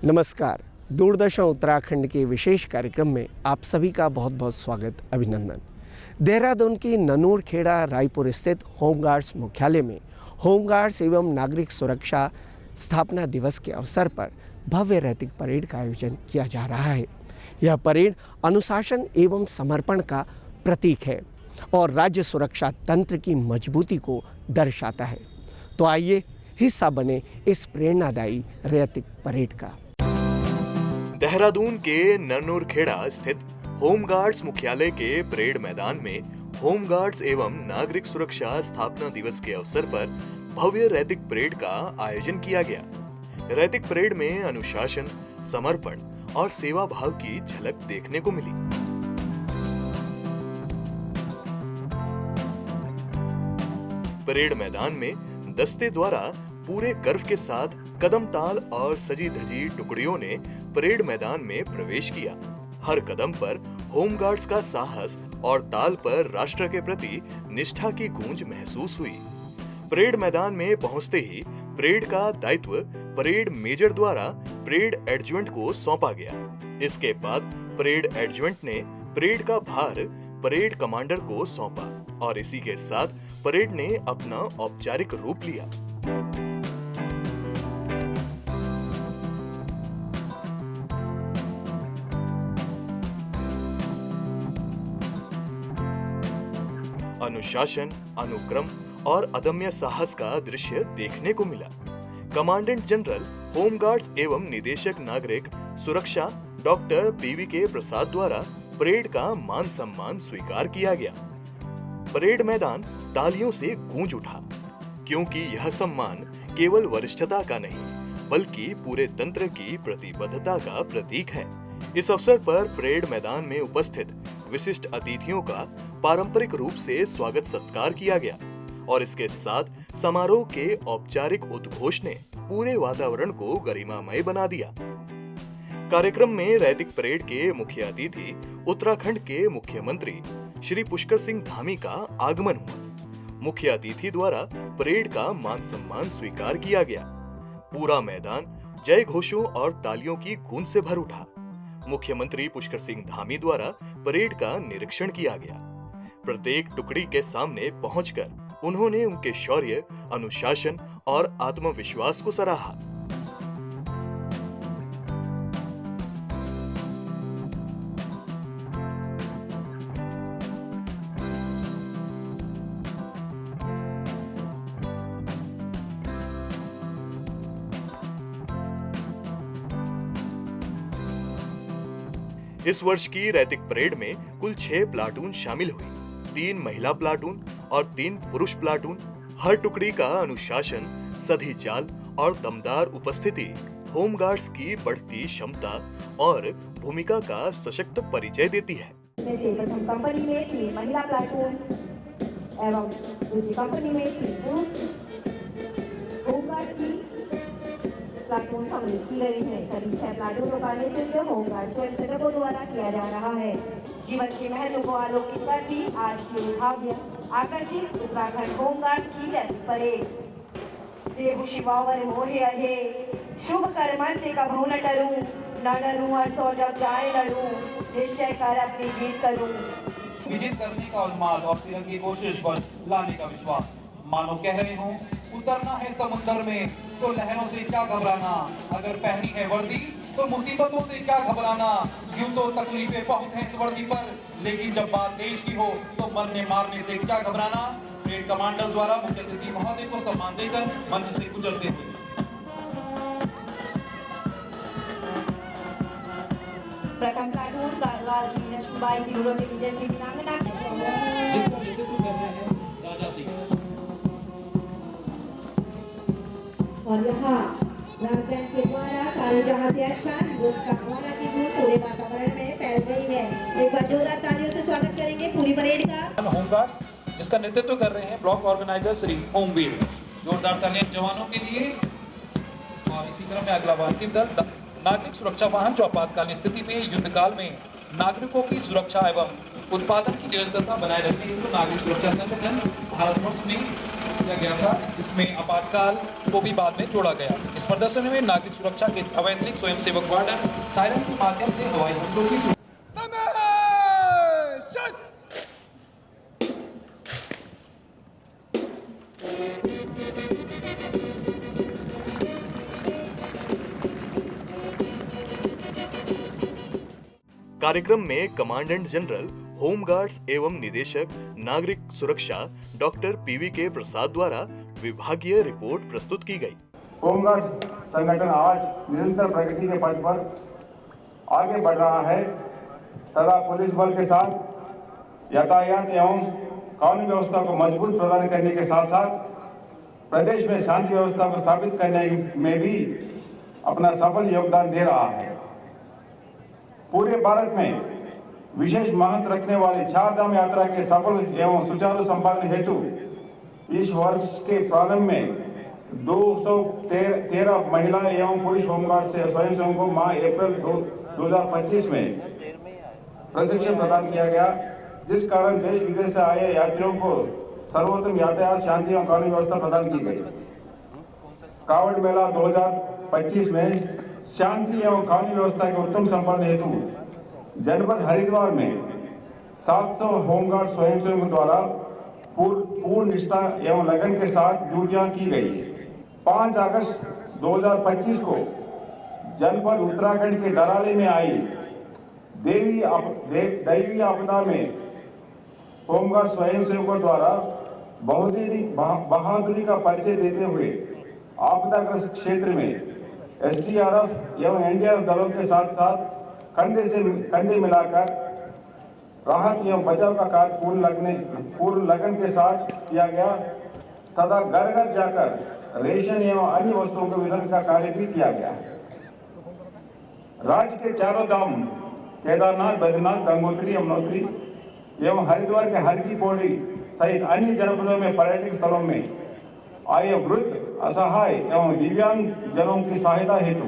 नमस्कार। दूरदर्शन उत्तराखंड के विशेष कार्यक्रम में आप सभी का बहुत बहुत स्वागत, अभिनंदन। देहरादून की ननूरखेड़ा रायपुर स्थित होमगार्ड्स मुख्यालय में होमगार्ड्स एवं नागरिक सुरक्षा स्थापना दिवस के अवसर पर भव्य रैतिक परेड का आयोजन किया जा रहा है। यह परेड अनुशासन एवं समर्पण का प्रतीक है और राज्य सुरक्षा तंत्र की मजबूती को दर्शाता है। तो आइए हिस्सा बने इस प्रेरणादायी रैतिक परेड का। देहरादून के ननूरखेड़ा स्थित होमगार्ड्स मुख्यालय के परेड मैदान में होमगार्ड्स एवं नागरिक सुरक्षा स्थापना दिवस के अवसर पर भव्य रैतिक परेड का आयोजन किया गया। रैतिक परेड में अनुशासन, समर्पण और सेवा भाव की झलक देखने को मिली। परेड मैदान में दस्ते द्वारा पूरे गर्व के साथ कदम ताल और सजी धजी टुकड़ियों ने परेड मैदान में प्रवेश किया। हर कदम पर होमगार्ड्स का साहस और ताल पर राष्ट्र के प्रति निष्ठा की गूंज महसूस हुई। परेड मैदान में पहुंचते ही परेड का दायित्व परेड मेजर द्वारा परेड एडजुटेंट को सौंपा गया। इसके बाद परेड एडजुटेंट ने परेड का भार परेड कमांडर को सौंपा और इसी के साथ परेड ने अपना औपचारिक रूप लिया। अनुशासन, अनुक्रम और अदम्य साहस का दृश्य देखने को मिला। कमांडेंट जनरल होमगार्ड्स एवं निदेशक नागरिक सुरक्षा डॉक्टर PVK प्रसाद द्वारा परेड का मान सम्मान स्वीकार किया गया। परेड मैदान तालियों से गूंज उठा, क्योंकि यह सम्मान केवल वरिष्ठता का नहीं बल्कि पूरे तंत्र की प्रतिबद्धता का प्रतीक है। इस अवसर पर परेड मैदान में उपस्थित विशिष्ट अतिथियों का पारंपरिक रूप से स्वागत सत्कार किया गया और इसके साथ समारोह के औपचारिक उद्घोष ने पूरे वातावरण को गरिमामय बना दिया। कार्यक्रम में रैतिक परेड के मुख्य अतिथि उत्तराखंड के मुख्यमंत्री श्री पुष्कर सिंह धामी का आगमन हुआ। मुख्य अतिथि द्वारा परेड का मान सम्मान स्वीकार किया गया। पूरा मैदान जय घोषों और तालियों की गूंज से भर उठा। मुख्यमंत्री पुष्कर सिंह धामी द्वारा परेड का निरीक्षण किया गया। प्रत्येक टुकड़ी के सामने पहुंचकर उन्होंने उनके शौर्य, अनुशासन और आत्मविश्वास को सराहा। इस वर्ष की रैतिक परेड में कुल 6 प्लाटून शामिल हुई, 3 महिला प्लाटून और 3 पुरुष प्लाटून। हर टुकड़ी का अनुशासन, सधी चाल और दमदार उपस्थिति होमगार्ड्स की बढ़ती क्षमता और भूमिका का सशक्त परिचय देती है। प्रथम कंपनी में 3 महिला प्लाटून एवं दूसरी कंपनी में 3 पुरुष होमगार्ड्स की प्लाटून सम्मिलित की गई है। सभी 6 प्लाटूनों का नेतृत्व होमगार्ड स्वयंसेवकों द्वारा किया जा रहा है। जीवन के महत्व को आलोकित करती आज की भव्य आकर्षित उत्तराखंड होमगार्ड्स की रैतिक परेड। देहु शिवावर मोहे अहे, शुभ कर्मंते का भव न टरूं, न डरूं और सो जब जाए लड़ूं, निश्चय कर अपनी जीत करूं। विजित करने का उन्माद और तिरंगे को शीर्ष पर लाने का विश्वास, मानो कह रहे हो उतरना है समुद्र में तो लहरों से क्या घबराना, अगर पहनी है वर्दी तो मुसीबतों से क्या घबराना। यूं तो तकलीफें बहुत हैं इस वर्दी पर, लेकिन जब बात देश की हो तो मरने मारने से क्या घबराना। परेड कमांडर द्वारा मुख्य अतिथि महोदय को सम्मान देकर मंच से गुजरते हुए प्रथम प्लाटून कारवाल की लक्ष्मीबाई तिरुरो के विजय श्री वीरांगना जिसका नेतृत्व कर रहे हैं राजा सिंह। और यहाँ रामकरण के द्वारा सारे जहां से अच्छा उसका होना की धूल पूरे वातावरण में फैल गई है। एक बार जोरदार तालियों से स्वागत करेंगे पूरी परेड का। होमगार्ड्स जिसका नेतृत्व कर रहे हैं ब्लॉक ऑर्गेनाइजर श्री होमवीर। जोरदार तालियां जवानों के लिए। और इसी क्रम में अगला अंतिम दल नागरिक सुरक्षा वाहन जो आपातकालीन स्थिति में युद्ध काल में नागरिकों की सुरक्षा एवं उत्पादन की निरंतरता बनाए रखने हेतु नागरिक सुरक्षा संगठन भारतवर्ष में किया गया था, जिसमें आपातकाल को भी बाद में जोड़ा गया। इस प्रदर्शन में नागरिक सुरक्षा के अवैतनिक स्वयंसेवक वार्डन सायरन के माध्यम से हवाई हमलों की कार्यक्रम में कमांडेंट जनरल होमगार्ड्स एवं निदेशक नागरिक सुरक्षा डॉक्टर पीवीके प्रसाद द्वारा विभागीय रिपोर्ट प्रस्तुत की गई। होमगार्ड्स संगठन आज निरंतर प्रगति के पथ पर आगे बढ़ रहा है तथा पुलिस बल के साथ यातायात एवं कानून व्यवस्था को मजबूत प्रदान करने के साथ साथ प्रदेश में शांति व्यवस्था को स्थापित करने में भी अपना सफल योगदान दे रहा है। पूरे भारत में विशेष महत्व रखने वाली 4 धाम यात्रा के सफल एवं सुचारू संपादन हेतु इस वर्ष के प्रारंभ में 213 महिला एवं पुरुष होमगार्ड से स्वयंसेवकों को माह अप्रैल 2025 में प्रशिक्षण प्रदान किया गया, जिस कारण देश विदेश से आए यात्रियों को सर्वोत्तम यातायात शांति एवं कानून व्यवस्था प्रदान की गई। कांवड़ मेला 2025 में शांति एवं कानून व्यवस्था के उत्तम संपादन हेतु जनपद हरिद्वार में 700 होमगार्ड स्वयंसेवकों द्वारा पूर्ण निष्ठा एवं लगन के साथ ड्यूटियां की गई। 5 अगस्त 2025 को जनपद उत्तराखंड के दराली में आई दैवीय आपदा में होमगार्ड स्वयंसेवकों द्वारा बहादुरी का परिचय देते हुए आपदाग्रस्त क्षेत्र में SDRF एवं NDRF दलों के साथ साथ कंधे से कंधे मिलाकर राहत एवं बचाव का कार्य पूर्ण लगन के साथ किया गया तथा घर घर जाकर रेशन एवं अन्य वस्तुओं के वितरण का कार्य भी किया गया। राज्य के चारों धाम केदारनाथ, बद्रीनाथ, गंगोत्री, यमुनोत्री एवं हरिद्वार के हर की पौड़ी सहित अन्य जनपदों में पर्यटक स्थलों में आए वृद्ध, असहाय एवं दिव्यांग जनों की सहायता हेतु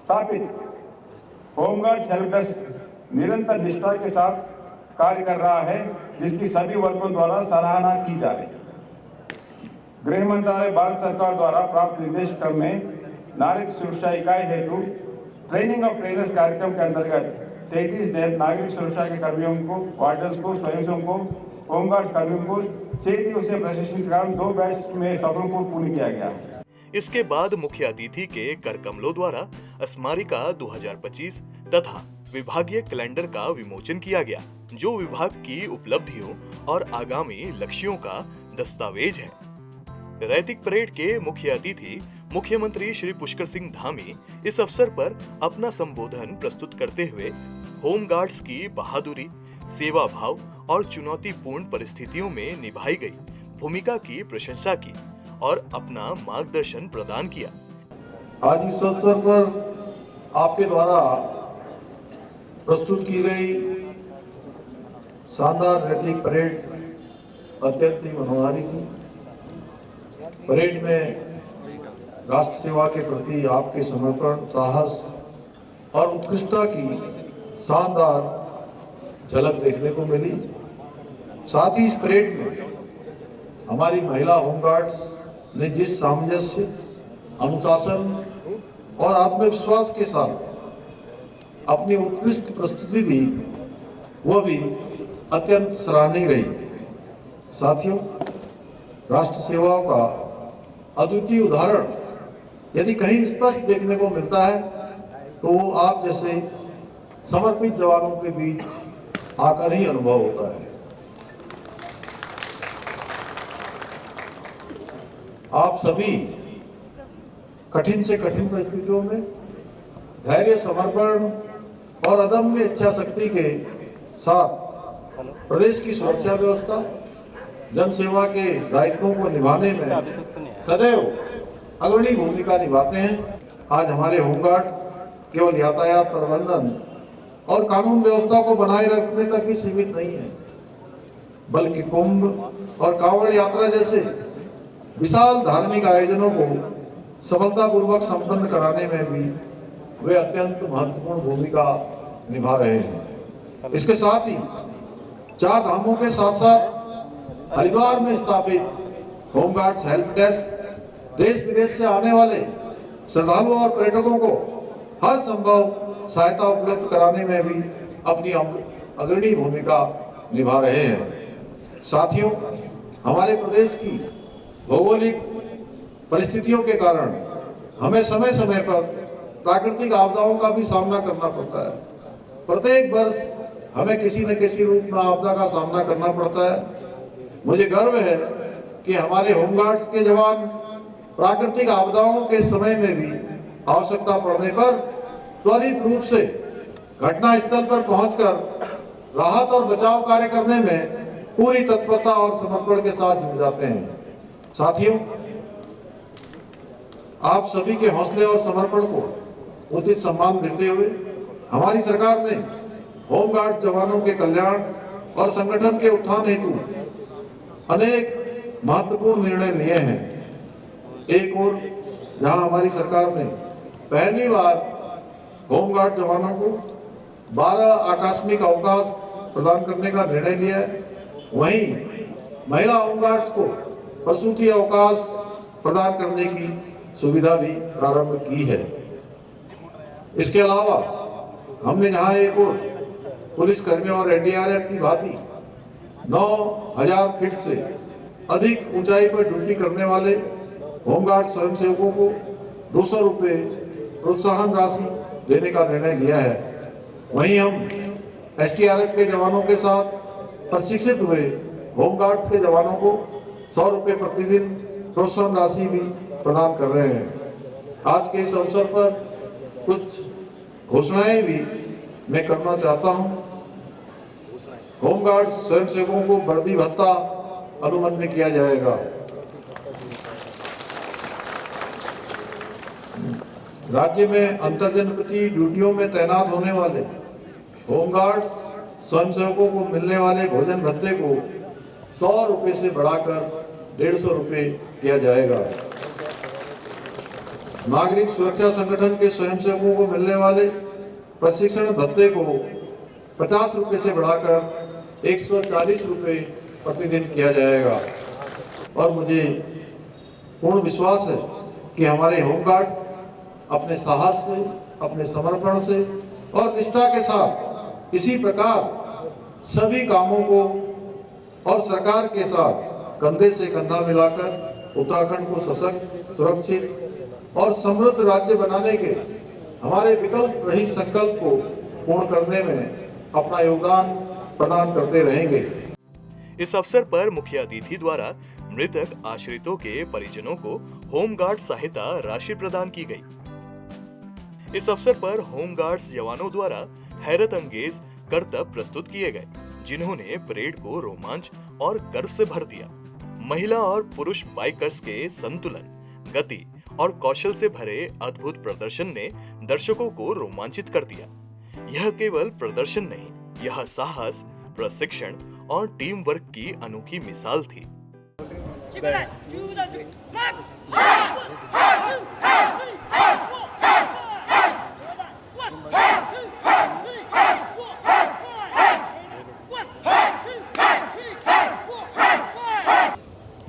स्थापित होमगार्ड हेल्प डेस्क निरंतर निष्ठा के साथ कार्य कर रहा है, जिसकी सभी वर्गों द्वारा सराहना की जा रही है। गृह मंत्रालय भारत सरकार द्वारा प्राप्त निर्देश क्रम में नागरिक सुरक्षा इकाई हेतु ट्रेनिंग ऑफ ट्रेनर्स कार्यक्रम के अंतर्गत 33 नागरिक सुरक्षा के कर्मियों को, वार्डन्स को, स्वयंसेवकों को, होमगार्ड कर्मियों को 6 दिवसीय प्रशिक्षण कार्यक्रम 2 बैच में सफलतापूर्वक पूर्ण किया गया। इसके बाद मुख्य अतिथि के कर कमलों द्वारा स्मारिका 2025 तथा विभागीय कैलेंडर का विमोचन किया गया, जो विभाग की उपलब्धियों और आगामी लक्ष्यों का दस्तावेज है। रैतिक परेड के मुख्य अतिथि मुख्यमंत्री श्री पुष्कर सिंह धामी इस अवसर पर अपना संबोधन प्रस्तुत करते हुए होमगार्ड्स की बहादुरी, सेवा भाव और चुनौतीपूर्ण परिस्थितियों में निभाई गई भूमिका की प्रशंसा की और अपना मार्गदर्शन प्रदान किया। आज इस अवसर पर आपके द्वारा प्रस्तुत की गई शानदार रैतिक परेड अत्यंत ही मनोहारी थी। परेड में राष्ट्र सेवा के प्रति आपके समर्पण, साहस और उत्कृष्टता की शानदार झलक देखने को मिली। साथ ही इस परेड में हमारी महिला होमगार्ड्स ने जिस सामंजस्य, अनुशासन और आत्मविश्वास के साथ अपनी उत्कृष्ट प्रस्तुति दी, वह भी अत्यंत सराहनीय रही। साथियों, राष्ट्र सेवा का अद्वितीय उदाहरण यदि कहीं स्पष्ट देखने को मिलता है तो वो आप जैसे समर्पित जवानों के बीच आकर ही अनुभव होता है। आप सभी कठिन से कठिन परिस्थितियों में धैर्य, समर्पण और अदम्य इच्छा शक्ति के साथ प्रदेश की सुरक्षा व्यवस्था, जन सेवा के दायित्वों को निभाने में सदैव अग्रणी भूमिका निभाते हैं। आज हमारे होमगार्ड केवल यातायात प्रबंधन और कानून व्यवस्था को बनाए रखने तक ही सीमित नहीं है, बल्कि कुंभ और कांवड़ यात्रा जैसे विशाल धार्मिक आयोजनों को सफलतापूर्वक संपन्न कराने में भी वे अत्यंत महत्वपूर्ण भूमिका निभा रहे हैं। इसके साथ ही 4 धामों के साथ साथ हरिद्वार में स्थापित होमगार्ड्स हेल्प डेस्क देश विदेश से आने वाले श्रद्धालुओं और पर्यटकों को हर संभव सहायता उपलब्ध कराने में भी अपनी अग्रणी भूमिका निभा रहे हैं। साथियों, हमारे प्रदेश की भौगोलिक परिस्थितियों के कारण हमें समय समय पर प्राकृतिक आपदाओं का भी सामना करना पड़ता है। प्रत्येक वर्ष हमें किसी न किसी रूप में आपदा का सामना करना पड़ता है। मुझे गर्व है कि हमारे होमगार्ड्स के जवान प्राकृतिक आपदाओं के समय में भी आवश्यकता पड़ने पर त्वरित रूप से घटनास्थल पर पहुंचकर राहत और बचाव कार्य करने में पूरी तत्परता और समर्पण के साथ जुट जाते हैं। साथियों, आप सभी के हौसले और समर्पण को उचित सम्मान देते हुए हमारी सरकार ने होमगार्ड जवानों के कल्याण और संगठन के उत्थान हेतु अनेक महत्वपूर्ण निर्णय लिए हैं। एक और जहां हमारी सरकार ने पहली बार होमगार्ड जवानों को 12 आकस्मिक अवकाश प्रदान करने का निर्णय लिया है, वहीं महिला होमगार्ड्स को प्रसूति अवकाश प्रदान करने की सुविधा भी प्रारंभ की है। इसके अलावा हमने जहां एक और पुलिस कर्मियों और एनडीआरएफ की भांति 9000 फीट से अधिक ऊंचाई पर ड्यूटी करने वाले होमगार्ड स्वयंसेवकों को 200 रुपये प्रोत्साहन राशि देने का निर्णय लिया है। वहीं हम एसटीआरएफ के जवानों के साथ प्रशिक्षित हुए होमगार्ड्स के जवानों को 100 रुपये प्रतिदिन प्रोत्साहन राशि भी प्रदान कर रहे हैं। आज के इस अवसर पर कुछ घोषणाएं भी मैं करना चाहता हूं। होमगार्ड स्वयंसेवकों को वर्दी भत्ता अनुमन्य किया जाएगा। राज्य में अंतर्जनपदीय ड्यूटियों में तैनात होने वाले होमगार्ड स्वयंसेवकों को मिलने वाले भोजन भत्ते को 100 रुपये से बढ़ाकर 150 रुपये किया जाएगा। नागरिक सुरक्षा संगठन के स्वयंसेवकों को मिलने वाले प्रशिक्षण भत्ते को 50 रुपये से बढ़ाकर 140 रुपये प्रतिदिन किया जाएगा। और मुझे पूर्ण विश्वास है कि हमारे होमगार्ड्स अपने साहस से, अपने समर्पण से और निष्ठा के साथ इसी प्रकार सभी कामों को और सरकार के साथ कंधे से कंधा मिलाकर उत्तराखंड को सशक्त, सुरक्षित और समृद्ध राज्य बनाने के हमारे विकल्प रहित संकल्प को पूर्ण करने में अपना योगदान प्रदान करते रहेंगे। इस अवसर पर मुख्य अतिथि द्वारा मृतक आश्रितों के परिजनों को होमगार्ड सहायता राशि प्रदान की गई। इस अवसर पर होमगार्ड्स जवानों द्वारा हैरत अंगेज करतब प्रस्तुत किए गए, जिन्होंने परेड को रोमांच और गर्व से भर दिया। महिला और पुरुष बाइकर्स के संतुलन, गति और कौशल से भरे अद्भुत प्रदर्शन ने दर्शकों को रोमांचित कर दिया। यह केवल प्रदर्शन नहीं, यह साहस, प्रशिक्षण और टीम वर्क की अनोखी मिसाल थी।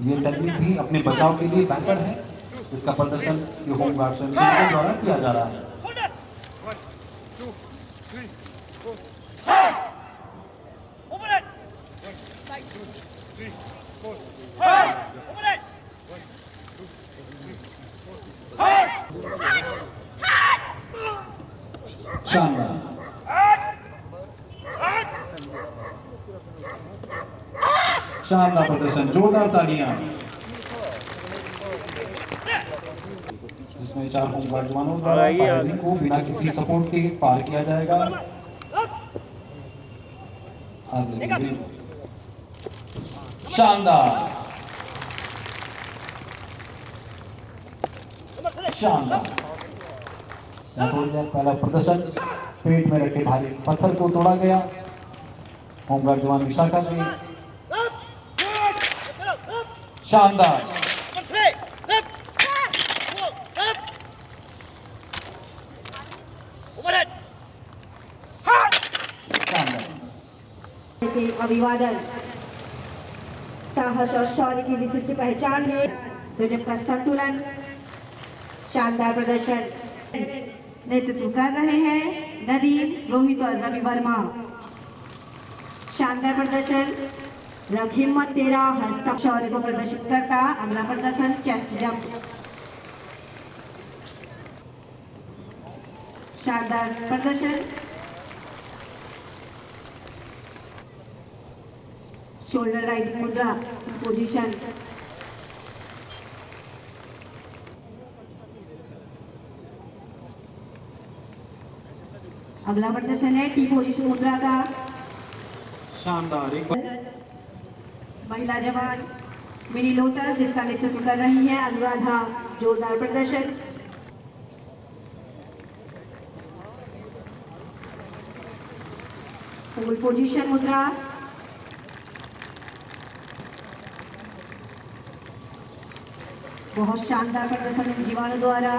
ये टेक्निक भी अपने बचाव के लिए बेहतर है। इसका प्रदर्शन ये होमगार्ड स्वयंसेवकों द्वारा किया जा रहा है। शानदार, शानदार प्रदर्शन, जोरदार तालियां। जिसमें 4 होमगार्ड जवानों द्वारा फायरिंग को बिना किसी सपोर्ट के पार किया जाएगा। शानदार, शानदार। पहला प्रदर्शन, पेट में रखे भारी पत्थर को तोड़ा गया। होमगार्ड जवान विशाखा जी, शानदार। से अभिवादन साहस और शौर्य की विशिष्ट पहचान है। गजब का संतुलन, शानदार प्रदर्शन। नेतृत्व कर रहे हैं नदीम, रोहित और रवि वर्मा। शानदार प्रदर्शन, रख हिम्मत तेरा, हर शौर्य को प्रदर्शित करता। अगला प्रदर्शन चेस्ट जंप। शानदार प्रदर्शन, शोल्डर राइडिंग मुद्रा पोजीशन। अगला प्रदर्शन है टी पोजीशन मुद्रा का। शानदार एक महिला जवान मिनी लोटस, जिसका नेतृत्व कर रही है अनुराधा। जोरदार प्रदर्शन। फुल पोजीशन मुद्रा। बहुत शानदार प्रदर्शन इन जीवाणु द्वारा।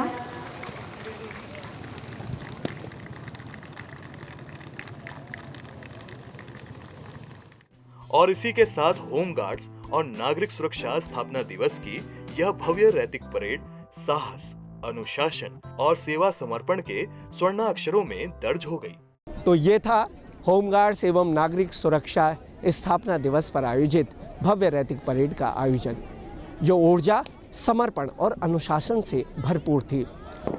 और इसी के साथ होमगार्ड्स और नागरिक सुरक्षा स्थापना दिवस की यह भव्य रैतिक परेड साहस, अनुशासन और सेवा समर्पण के स्वर्णाक्षरों में दर्ज हो गई। तो ये था होमगार्ड्स एवं नागरिक सुरक्षा स्थापना दिवस पर आयोजित भव्य रैतिक परेड का आयोजन, जो ऊर्जा, समर्पण और अनुशासन से भरपूर थी।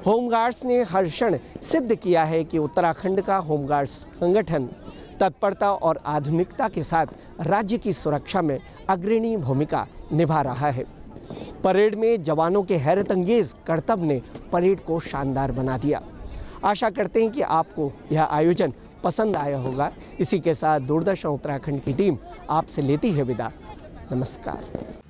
होमगार्ड्स ने हर क्षण सिद्ध किया है कि उत्तराखंड का होमगार्ड्स संगठन तत्परता और आधुनिकता के साथ राज्य की सुरक्षा में अग्रणी भूमिका निभा रहा है। परेड में जवानों के हैरतअंगेज कर्तव्य ने परेड को शानदार बना दिया। आशा करते हैं कि आपको यह आयोजन पसंद आया होगा। इसी के साथ दूरदर्शन उत्तराखंड की टीम आपसे लेती है विदा। नमस्कार।